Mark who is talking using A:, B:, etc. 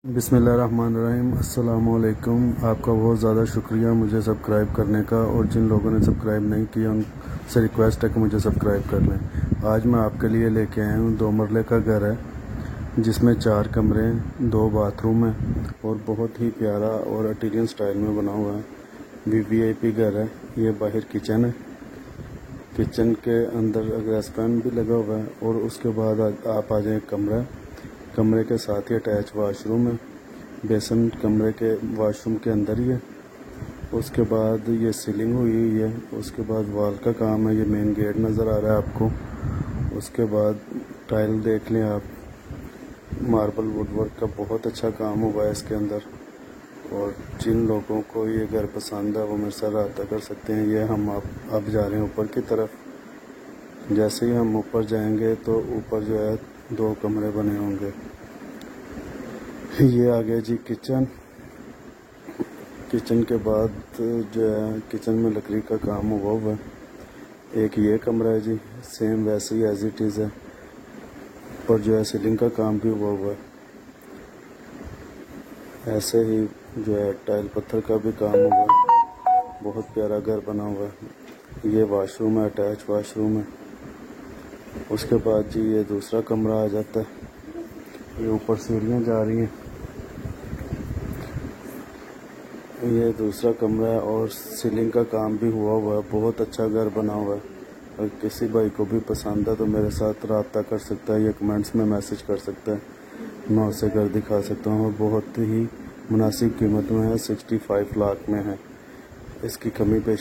A: बिस्मिल्लाहिर्रहमानिर्रहीम। अस्सलामुअलैकुम। आपका बहुत ज़्यादा शुक्रिया मुझे सब्सक्राइब करने का, और जिन लोगों ने सब्सक्राइब नहीं किया उनसे रिक्वेस्ट है कि मुझे सब्सक्राइब कर लें। आज मैं आपके लिए लेके आया हूँ 2 मरले का घर है जिसमें 4 कमरे, 2 बाथरूम हैं और बहुत ही प्यारा और इटालियन स्टाइल में बना हुआ है। वीवीआईपी घर है। ये बाहर किचन है, किचन के अंदर रेस्टोरेंट भी लगा हुआ है और उसके बाद आप आ जाएँ कमरे के साथ ही अटैच वाशरूम है। बेसन कमरे के वाशरूम के अंदर ही है। उसके बाद ये सीलिंग हुई है। उसके बाद वॉल का काम है। ये मेन गेट नज़र आ रहा है आपको। उसके बाद टाइल देख लें आप, मार्बल वुडवर्क का बहुत अच्छा काम हुआ है इसके अंदर। और जिन लोगों को ये घर पसंद है वो मेरे साथ रब्ता कर सकते हैं। ये हम अब जा रहे हैं ऊपर की तरफ। जैसे ही हम ऊपर जाएंगे तो ऊपर जो है 2 कमरे बने होंगे। ये आ गया जी किचन। किचन के बाद जो है किचन में लकड़ी का काम हुआ है। एक ये कमरा है जी, सेम वैसे ही एज इट इज़ है, और जो है सीलिंग का काम भी हुआ है। ऐसे ही जो है टाइल पत्थर का भी काम हुआ है। बहुत प्यारा घर बना हुआ है। ये वाशरूम है, अटैच वाशरूम है। उसके बाद जी ये दूसरा कमरा आ जाता है। ये ऊपर सीढ़ियाँ जा रही हैं। ये दूसरा कमरा है और सीलिंग का काम भी हुआ है। बहुत अच्छा घर बना हुआ है। अगर किसी भाई को भी पसंद है तो मेरे साथ रब्ता कर सकता है, या कमेंट्स में मैसेज कर सकता है। मैं उसे घर दिखा सकता हूँ। और बहुत ही मुनासिब कीमत में है, 65 लाख में है। इसकी कमी पेशी